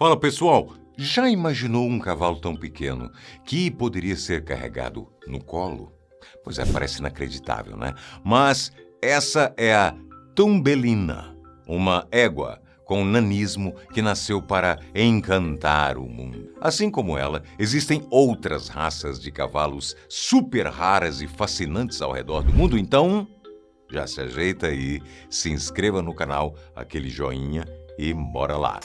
Fala pessoal, já imaginou um cavalo tão pequeno que poderia ser carregado no colo? Pois é, parece inacreditável, né? Mas essa é a Thumbelina, uma égua com nanismo que nasceu para encantar o mundo. Assim como ela, existem outras raças de cavalos super raras e fascinantes ao redor do mundo, então já se ajeita aí, se inscreva no canal, aquele joinha e bora lá!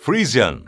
Friesian.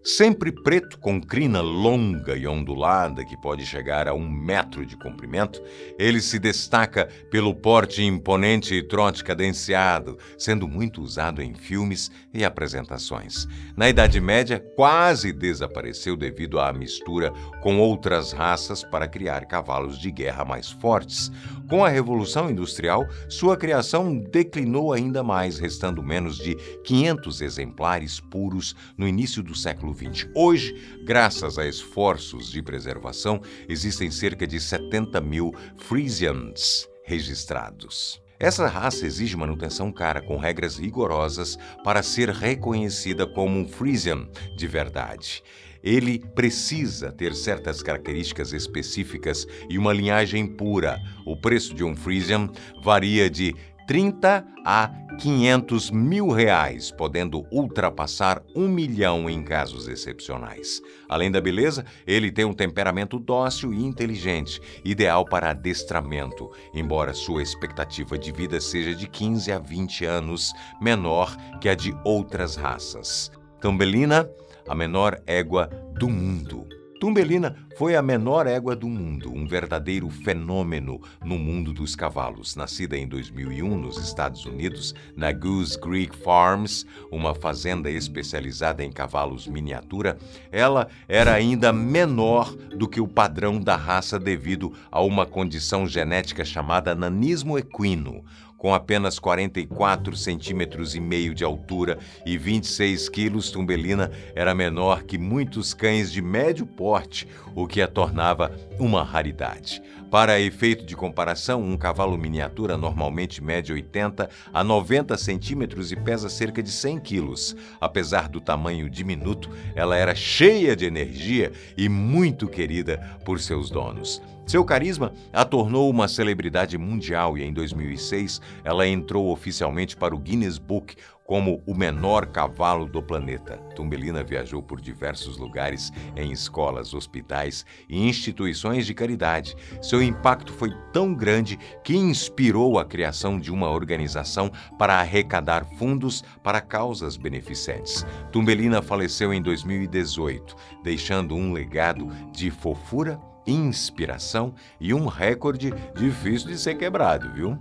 Sempre preto com crina longa e ondulada que pode chegar a 1 metro de comprimento, ele se destaca pelo porte imponente e trote cadenciado, sendo muito usado em filmes e apresentações. Na Idade Média, quase desapareceu devido à mistura com outras raças para criar cavalos de guerra mais fortes. Com a Revolução Industrial, sua criação declinou ainda mais, restando menos de 500 exemplares puros no início do século XX. Hoje, graças a esforços de preservação, existem cerca de 70 mil Friesians registrados. Essa raça exige manutenção cara, com regras rigorosas para ser reconhecida como um Friesian de verdade. Ele precisa ter certas características específicas e uma linhagem pura. O preço de um Friesian varia de 30 a 500 mil reais, podendo ultrapassar 1 milhão em casos excepcionais. Além da beleza, ele tem um temperamento dócil e inteligente, ideal para adestramento, embora sua expectativa de vida seja de 15 a 20 anos, menor que a de outras raças. Thumbelina, a menor égua do mundo. Thumbelina foi a menor égua do mundo, um verdadeiro fenômeno no mundo dos cavalos. Nascida em 2001 nos Estados Unidos, na Goose Creek Farms, uma fazenda especializada em cavalos miniatura, ela era ainda menor do que o padrão da raça devido a uma condição genética chamada nanismo equino. Com apenas 44 centímetros e meio de altura e 26 quilos, Thumbelina era menor que muitos cães de médio porte, o que a tornava uma raridade. Para efeito de comparação, um cavalo miniatura normalmente mede 80 a 90 centímetros e pesa cerca de 100 quilos. Apesar do tamanho diminuto, ela era cheia de energia e muito querida por seus donos. Seu carisma a tornou uma celebridade mundial e em 2006 ela entrou oficialmente para o Guinness Book como o menor cavalo do planeta. Thumbelina viajou por diversos lugares em escolas, hospitais e instituições de caridade. Seu impacto foi tão grande que inspirou a criação de uma organização para arrecadar fundos para causas beneficentes. Thumbelina faleceu em 2018, deixando um legado de fofura, inspiração e um recorde difícil de ser quebrado, viu?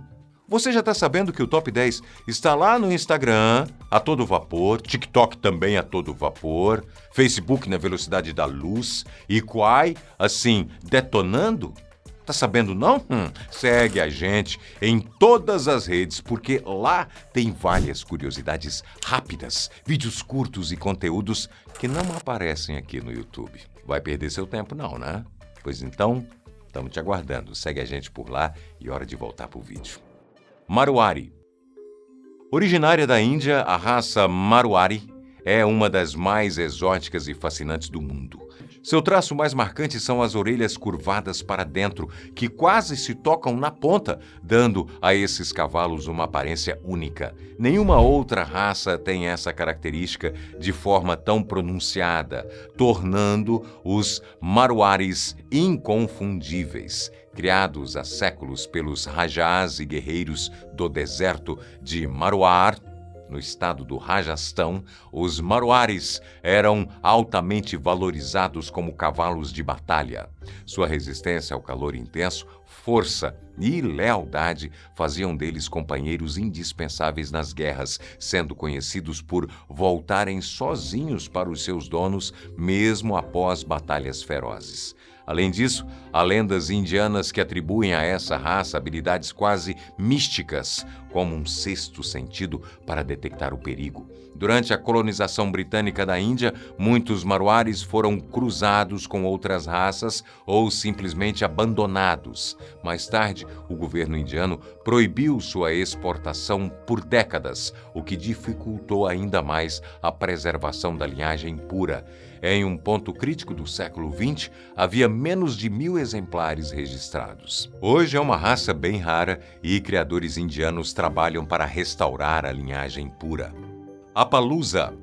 Você já está sabendo que o Top 10 está lá no Instagram, a todo vapor, TikTok também a todo vapor, Facebook na velocidade da luz e Quai, assim, detonando? Tá sabendo não? Segue a gente em todas as redes, porque lá tem várias curiosidades rápidas, vídeos curtos e conteúdos que não aparecem aqui no YouTube. Vai perder seu tempo não, né? Pois então, estamos te aguardando. Segue a gente por lá e hora de voltar pro vídeo. Marwari. Originária da Índia, a raça Marwari é uma das mais exóticas e fascinantes do mundo. Seu traço mais marcante são as orelhas curvadas para dentro, que quase se tocam na ponta, dando a esses cavalos uma aparência única. Nenhuma outra raça tem essa característica de forma tão pronunciada, tornando os Marwaris inconfundíveis. Criados há séculos pelos rajás e guerreiros do deserto de Marwar, no estado do Rajastão, os Marwaris eram altamente valorizados como cavalos de batalha. Sua resistência ao calor intenso, força e lealdade faziam deles companheiros indispensáveis nas guerras, sendo conhecidos por voltarem sozinhos para os seus donos, mesmo após batalhas ferozes. Além disso, há lendas indianas que atribuem a essa raça habilidades quase místicas, como um sexto sentido para detectar o perigo. Durante a colonização britânica da Índia, muitos maruares foram cruzados com outras raças ou simplesmente abandonados. Mais tarde, o governo indiano proibiu sua exportação por décadas, o que dificultou ainda mais a preservação da linhagem pura. Em um ponto crítico do século XX, havia menos de 1.000 exemplares registrados. Hoje é uma raça bem rara e criadores indianos trabalham para restaurar a linhagem pura. Appaloosa.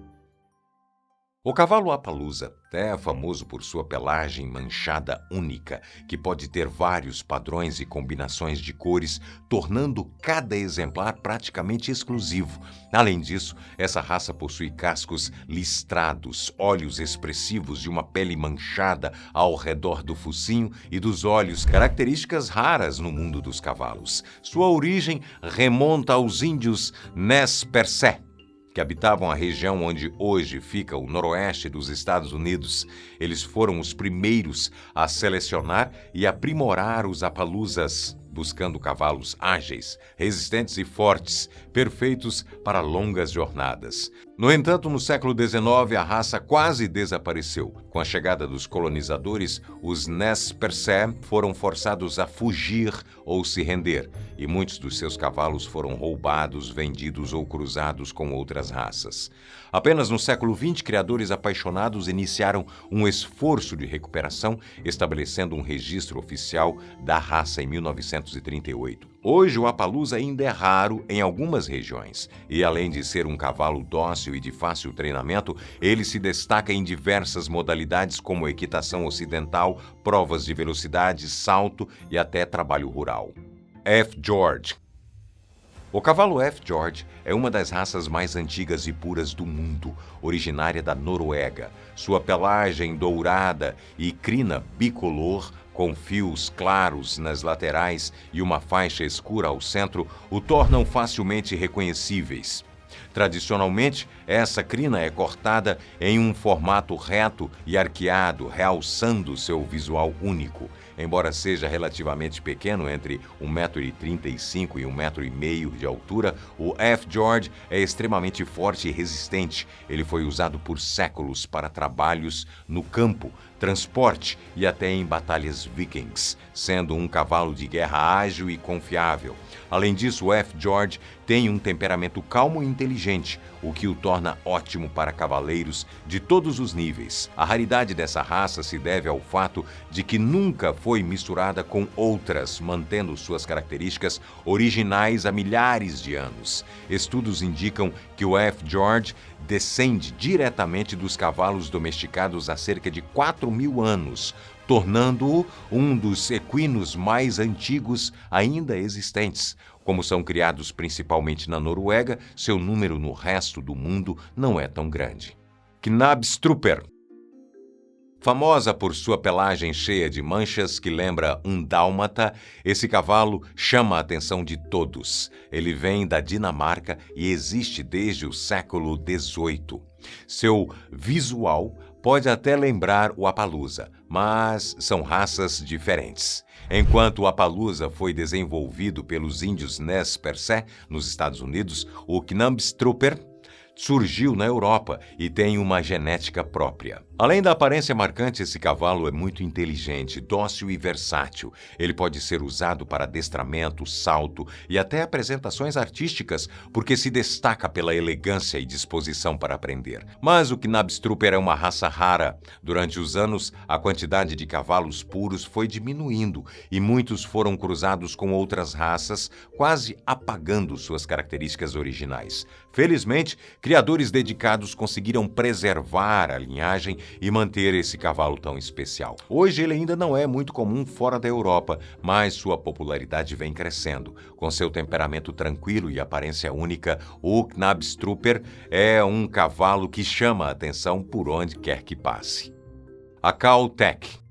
O cavalo Appaloosa é famoso por sua pelagem manchada única, que pode ter vários padrões e combinações de cores, tornando cada exemplar praticamente exclusivo. Além disso, essa raça possui cascos listrados, olhos expressivos e uma pele manchada ao redor do focinho e dos olhos, características raras no mundo dos cavalos. Sua origem remonta aos índios Nez Percé, que habitavam a região onde hoje fica o noroeste dos Estados Unidos. Eles foram os primeiros a selecionar e aprimorar os Appaloosas, buscando cavalos ágeis, resistentes e fortes, perfeitos para longas jornadas. No entanto, no século XIX, a raça quase desapareceu. Com a chegada dos colonizadores, os Nez Percé foram forçados a fugir ou se render, e muitos dos seus cavalos foram roubados, vendidos ou cruzados com outras raças. Apenas no século XX, criadores apaixonados iniciaram um esforço de recuperação, estabelecendo um registro oficial da raça em 1938. Hoje, o Appaloosa ainda é raro em algumas regiões, e além de ser um cavalo dócil e de fácil treinamento, ele se destaca em diversas modalidades como equitação ocidental, provas de velocidade, salto e até trabalho rural. F. George. O cavalo F. George é uma das raças mais antigas e puras do mundo, originária da Noruega. Sua pelagem dourada e crina bicolor, com fios claros nas laterais e uma faixa escura ao centro, o tornam facilmente reconhecíveis. Tradicionalmente, essa crina é cortada em um formato reto e arqueado, realçando seu visual único. Embora seja relativamente pequeno, entre 1,35 m e 1,5 m de altura, o F. George é extremamente forte e resistente. Ele foi usado por séculos para trabalhos no campo, transporte e até em batalhas vikings, sendo um cavalo de guerra ágil e confiável. Além disso, o F. George tem um temperamento calmo e inteligente, o que o torna ótimo para cavaleiros de todos os níveis. A raridade dessa raça se deve ao fato de que nunca foi misturada com outras, mantendo suas características originais há milhares de anos. Estudos indicam que o F. George descende diretamente dos cavalos domesticados há cerca de 4.000 anos, tornando-o um dos equinos mais antigos ainda existentes. Como são criados principalmente na Noruega, seu número no resto do mundo não é tão grande. Knabstruper. Famosa por sua pelagem cheia de manchas que lembra um dálmata, esse cavalo chama a atenção de todos. Ele vem da Dinamarca e existe desde o século XVIII. Seu visual pode até lembrar o Appaloosa, mas são raças diferentes. Enquanto o Appaloosa foi desenvolvido pelos índios Nez Percé, nos Estados Unidos, o Knabstruper surgiu na Europa e tem uma genética própria. Além da aparência marcante, esse cavalo é muito inteligente, dócil e versátil. Ele pode ser usado para adestramento, salto e até apresentações artísticas, porque se destaca pela elegância e disposição para aprender. Mas o Knabstruper é uma raça rara. Durante os anos, a quantidade de cavalos puros foi diminuindo e muitos foram cruzados com outras raças, quase apagando suas características originais. Felizmente, criadores dedicados conseguiram preservar a linhagem e manter esse cavalo tão especial. Hoje ele ainda não é muito comum fora da Europa, mas sua popularidade vem crescendo. Com seu temperamento tranquilo e aparência única, o Knabstruper é um cavalo que chama a atenção por onde quer que passe. A Kautek.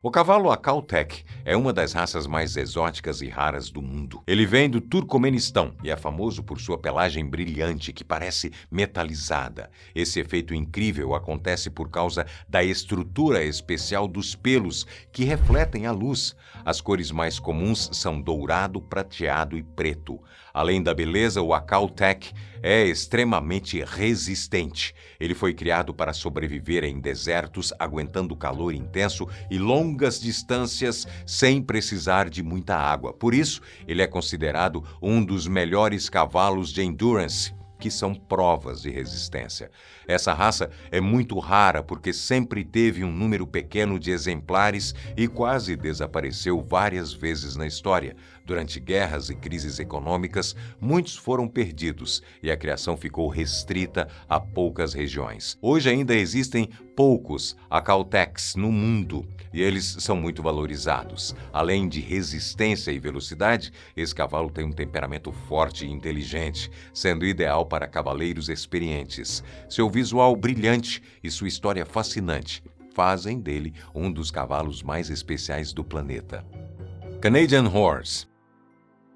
O cavalo Akhal-Teke é uma das raças mais exóticas e raras do mundo. Ele vem do Turcomenistão e é famoso por sua pelagem brilhante que parece metalizada. Esse efeito incrível acontece por causa da estrutura especial dos pelos que refletem a luz. As cores mais comuns são dourado, prateado e preto. Além da beleza, o Akhal-Teke é extremamente resistente. Ele foi criado para sobreviver em desertos, aguentando calor intenso e longas distâncias sem precisar de muita água. Por isso, ele é considerado um dos melhores cavalos de endurance, que são provas de resistência. Essa raça é muito rara porque sempre teve um número pequeno de exemplares e quase desapareceu várias vezes na história. Durante guerras e crises econômicas, muitos foram perdidos e a criação ficou restrita a poucas regiões. Hoje ainda existem poucos Akhal-Tekes no mundo e eles são muito valorizados. Além de resistência e velocidade, esse cavalo tem um temperamento forte e inteligente, sendo ideal para cavaleiros experientes. Seu visual brilhante e sua história fascinante fazem dele um dos cavalos mais especiais do planeta. Canadian Horse.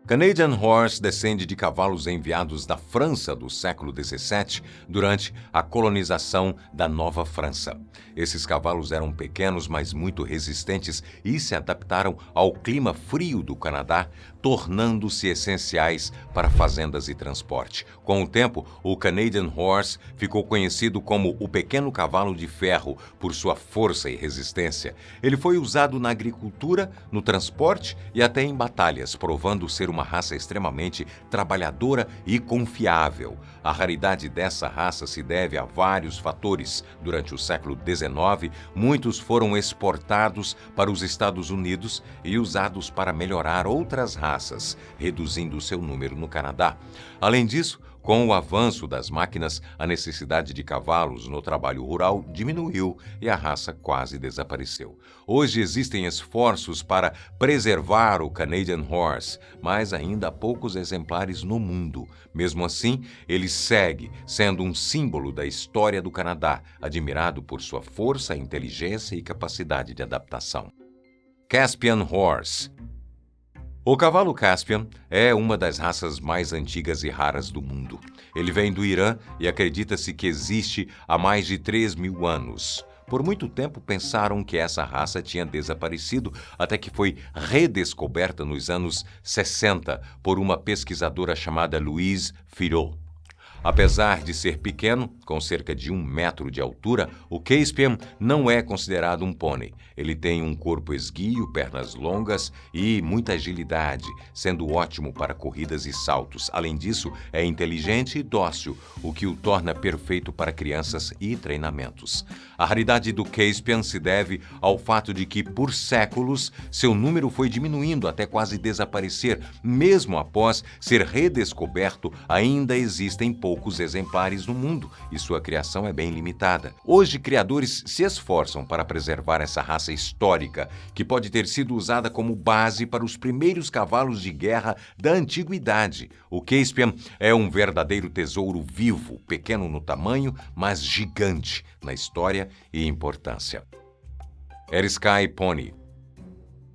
Canadian Horse descende de cavalos enviados da França do século XVII durante a colonização da Nova França. Esses cavalos eram pequenos, mas muito resistentes e se adaptaram ao clima frio do Canadá, tornando-se essenciais para fazendas e transporte. Com o tempo, o Canadian Horse ficou conhecido como o pequeno cavalo de ferro por sua força e resistência. Ele foi usado na agricultura, no transporte e até em batalhas, provando ser uma raça extremamente trabalhadora e confiável. A raridade dessa raça se deve a vários fatores. Durante o século XIX, muitos foram exportados para os Estados Unidos e usados para melhorar outras raças, reduzindo seu número no Canadá. Além disso, com o avanço das máquinas, a necessidade de cavalos no trabalho rural diminuiu e a raça quase desapareceu. Hoje existem esforços para preservar o Canadian Horse, mas ainda há poucos exemplares no mundo. Mesmo assim, ele segue sendo um símbolo da história do Canadá, admirado por sua força, inteligência e capacidade de adaptação. Caspian Horse. O cavalo Caspian é uma das raças mais antigas e raras do mundo. Ele vem do Irã e acredita-se que existe há mais de 3.000 anos. Por muito tempo pensaram que essa raça tinha desaparecido, até que foi redescoberta nos anos 60 por uma pesquisadora chamada Louise Firot. Apesar de ser pequeno, com cerca de 1 metro de altura, o Caspian não é considerado um pônei. Ele tem um corpo esguio, pernas longas e muita agilidade, sendo ótimo para corridas e saltos. Além disso, é inteligente e dócil, o que o torna perfeito para crianças e treinamentos. A raridade do Caspian se deve ao fato de que, por séculos, seu número foi diminuindo até quase desaparecer. Mesmo após ser redescoberto, ainda existem poucos exemplares no mundo e sua criação é bem limitada. Hoje, criadores se esforçam para preservar essa raça histórica, que pode ter sido usada como base para os primeiros cavalos de guerra da antiguidade. O Caspian é um verdadeiro tesouro vivo, pequeno no tamanho, mas gigante na história e importância. Eriskay Pony.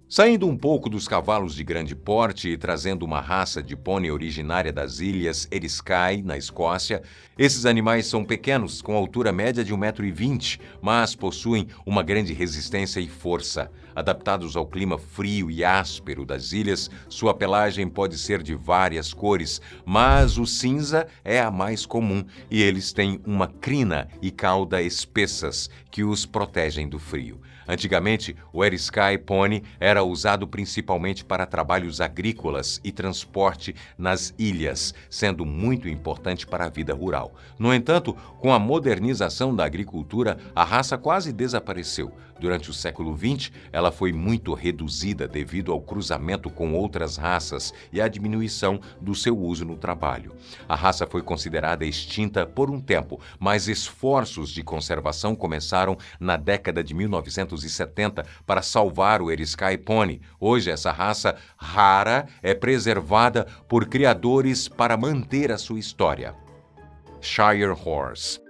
Saindo um pouco dos cavalos de grande porte e trazendo uma raça de pônei originária das ilhas Eriskay, na Escócia, esses animais são pequenos, com altura média de 1,20 m, mas possuem uma grande resistência e força. Adaptados ao clima frio e áspero das ilhas, sua pelagem pode ser de várias cores, mas o cinza é a mais comum e eles têm uma crina e cauda espessas que os protegem do frio. Antigamente, o Eriskay Pony era usado principalmente para trabalhos agrícolas e transporte nas ilhas, sendo muito importante para a vida rural. No entanto, com a modernização da agricultura, a raça quase desapareceu. Durante o século XX, ela foi muito reduzida devido ao cruzamento com outras raças e à diminuição do seu uso no trabalho. A raça foi considerada extinta por um tempo, mas esforços de conservação começaram na década de 1970 para salvar o Eriskay Pony. Hoje, essa raça rara é preservada por criadores para manter a sua história. Shire Horse.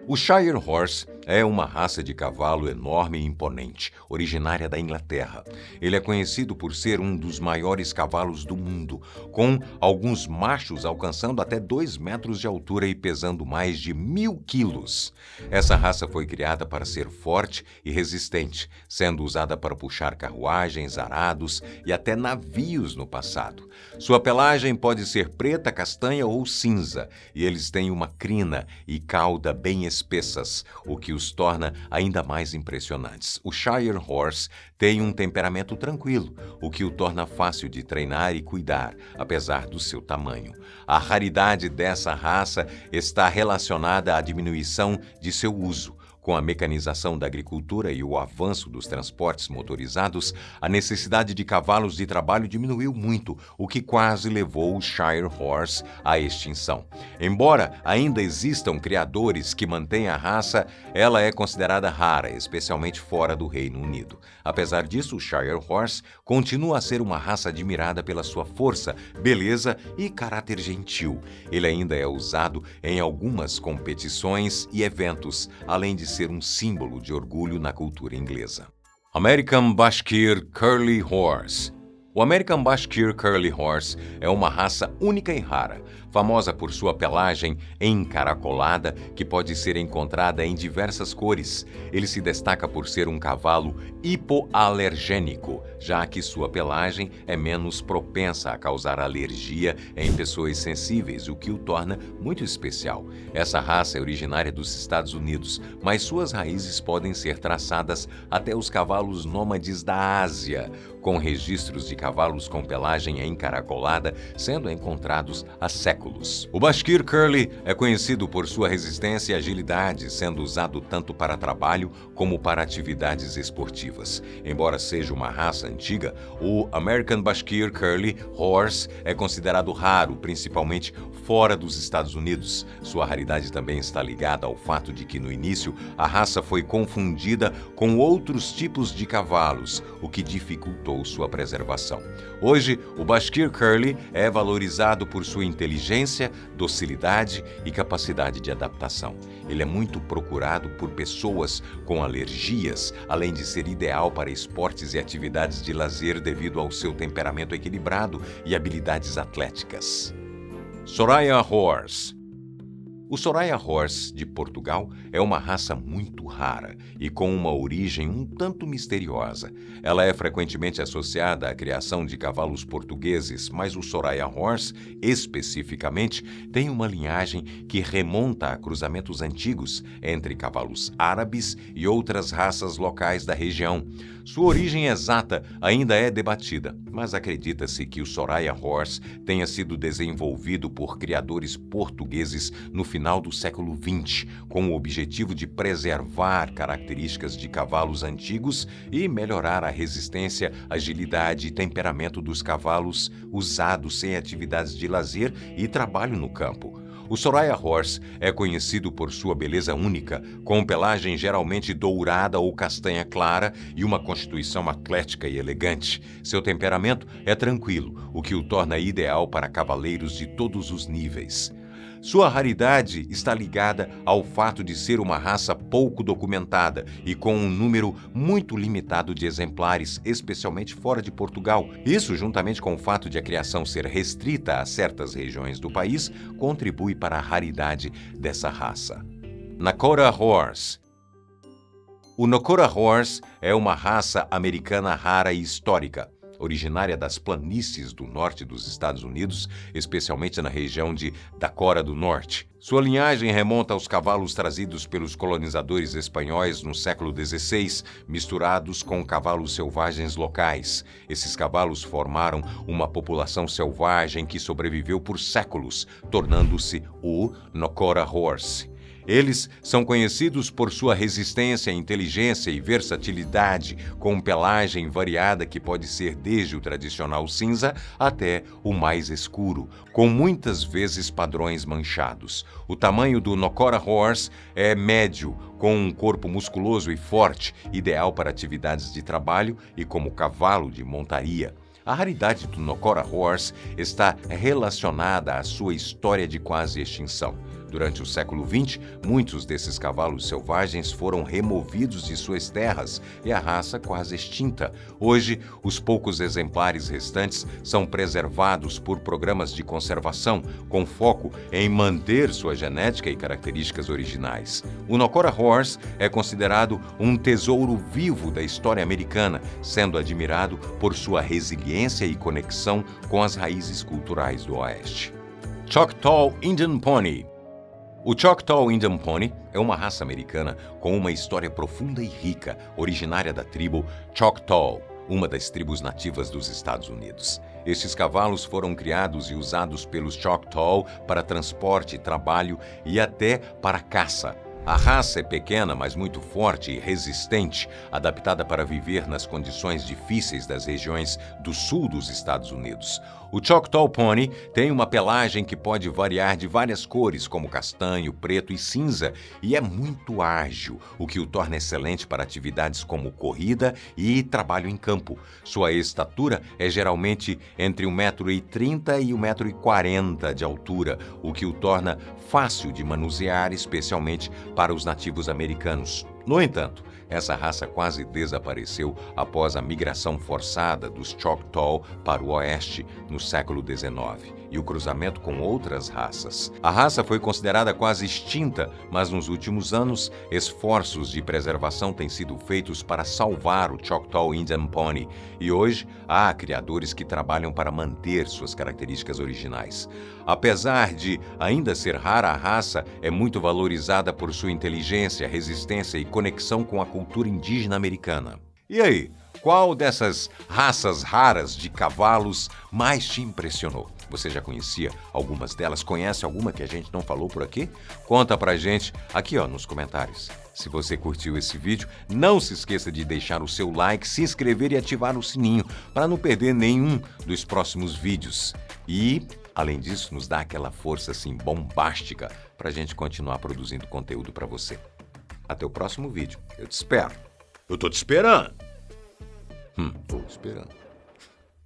O Shire Horse é uma raça de cavalo enorme e imponente, originária da Inglaterra. Ele é conhecido por ser um dos maiores cavalos do mundo, com alguns machos alcançando até 2 metros de altura e pesando mais de 1.000 quilos. Essa raça foi criada para ser forte e resistente, sendo usada para puxar carruagens, arados e até navios no passado. Sua pelagem pode ser preta, castanha ou cinza, e eles têm uma crina e cauda bem espessas, o que os torna ainda mais impressionantes. O Shire Horse tem um temperamento tranquilo, o que o torna fácil de treinar e cuidar, apesar do seu tamanho. A raridade dessa raça está relacionada à diminuição de seu uso. Com a mecanização da agricultura e o avanço dos transportes motorizados, a necessidade de cavalos de trabalho diminuiu muito, o que quase levou o Shire Horse à extinção. Embora ainda existam criadores que mantêm a raça, ela é considerada rara, especialmente fora do Reino Unido. Apesar disso, o Shire Horse continua a ser uma raça admirada pela sua força, beleza e caráter gentil. Ele ainda é usado em algumas competições e eventos, além de ser um símbolo de orgulho na cultura inglesa. American Bashkir Curly Horse. O American Bashkir Curly Horse é uma raça única e rara, famosa por sua pelagem encaracolada que pode ser encontrada em diversas cores. Ele se destaca por ser um cavalo hipoalergênico, já que sua pelagem é menos propensa a causar alergia em pessoas sensíveis, o que o torna muito especial. Essa raça é originária dos Estados Unidos, mas suas raízes podem ser traçadas até os cavalos nômades da Ásia, com registros de cavalos com pelagem encaracolada sendo encontrados há séculos. O Bashkir Curly é conhecido por sua resistência e agilidade, sendo usado tanto para trabalho como para atividades esportivas. Embora seja uma raça antiga, o American Bashkir Curly Horse é considerado raro, principalmente fora dos Estados Unidos. Sua raridade também está ligada ao fato de que, no início, a raça foi confundida com outros tipos de cavalos, o que dificultou sua preservação. Hoje, o Bashkir Curly é valorizado por sua inteligência, docilidade e capacidade de adaptação. Ele é muito procurado por pessoas com alergias, além de ser ideal para esportes e atividades de lazer devido ao seu temperamento equilibrado e habilidades atléticas. Soraya Horse. O Soraya Horse de Portugal é uma raça muito rara e com uma origem um tanto misteriosa. Ela é frequentemente associada à criação de cavalos portugueses, mas o Soraya Horse, especificamente, tem uma linhagem que remonta a cruzamentos antigos entre cavalos árabes e outras raças locais da região. Sua origem exata ainda é debatida, mas acredita-se que o Soraya Horse tenha sido desenvolvido por criadores portugueses no final do século XX, com o objetivo de preservar características de cavalos antigos e melhorar a resistência, agilidade e temperamento dos cavalos usados em atividades de lazer e trabalho no campo. O Soraya Horse é conhecido por sua beleza única, com pelagem geralmente dourada ou castanha clara e uma constituição atlética e elegante. Seu temperamento é tranquilo, o que o torna ideal para cavaleiros de todos os níveis. Sua raridade está ligada ao fato de ser uma raça pouco documentada e com um número muito limitado de exemplares, especialmente fora de Portugal. Isso, juntamente com o fato de a criação ser restrita a certas regiões do país, contribui para a raridade dessa raça. Nakora Horse. O Nakora Horse é uma raça americana rara e histórica, originária das planícies do norte dos Estados Unidos, especialmente na região de Dakota do Norte. Sua linhagem remonta aos cavalos trazidos pelos colonizadores espanhóis no século XVI, misturados com cavalos selvagens locais. Esses cavalos formaram uma população selvagem que sobreviveu por séculos, tornando-se o Nakora Horse. Eles são conhecidos por sua resistência, inteligência e versatilidade, com pelagem variada que pode ser desde o tradicional cinza até o mais escuro, com muitas vezes padrões manchados. O tamanho do Nakora Horse é médio, com um corpo musculoso e forte, ideal para atividades de trabalho e como cavalo de montaria. A raridade do Nakora Horse está relacionada à sua história de quase extinção. Durante o século XX, muitos desses cavalos selvagens foram removidos de suas terras e a raça quase extinta. Hoje, os poucos exemplares restantes são preservados por programas de conservação, com foco em manter sua genética e características originais. O Nocora Horse é considerado um tesouro vivo da história americana, sendo admirado por sua resiliência e conexão com as raízes culturais do Oeste. Choctaw Indian Pony. O Choctaw Indian Pony é uma raça americana com uma história profunda e rica, originária da tribo Choctaw, uma das tribos nativas dos Estados Unidos. Estes cavalos foram criados e usados pelos Choctaw para transporte, trabalho e até para caça. A raça é pequena, mas muito forte e resistente, adaptada para viver nas condições difíceis das regiões do sul dos Estados Unidos. O Choctaw Pony tem uma pelagem que pode variar de várias cores, como castanho, preto e cinza, e é muito ágil, o que o torna excelente para atividades como corrida e trabalho em campo. Sua estatura é geralmente entre 1,30 m e 1,40 m de altura, o que o torna fácil de manusear, especialmente para os nativos americanos. No entanto, essa raça quase desapareceu após a migração forçada dos Choctaw para o oeste no século XIX e o cruzamento com outras raças. A raça foi considerada quase extinta, mas nos últimos anos, esforços de preservação têm sido feitos para salvar o Choctaw Indian Pony e hoje há criadores que trabalham para manter suas características originais. Apesar de ainda ser rara, a raça é muito valorizada por sua inteligência, resistência e conexão com a cultura indígena americana. E aí, qual dessas raças raras de cavalos mais te impressionou? Você já conhecia algumas delas? Conhece alguma que a gente não falou por aqui? Conta pra gente aqui, nos comentários. Se você curtiu esse vídeo, não se esqueça de deixar o seu like, se inscrever e ativar o sininho para não perder nenhum dos próximos vídeos. E, além disso, nos dá aquela força assim bombástica pra gente continuar produzindo conteúdo pra você. Até o próximo vídeo. Eu te espero. Eu tô te esperando. Tô te esperando.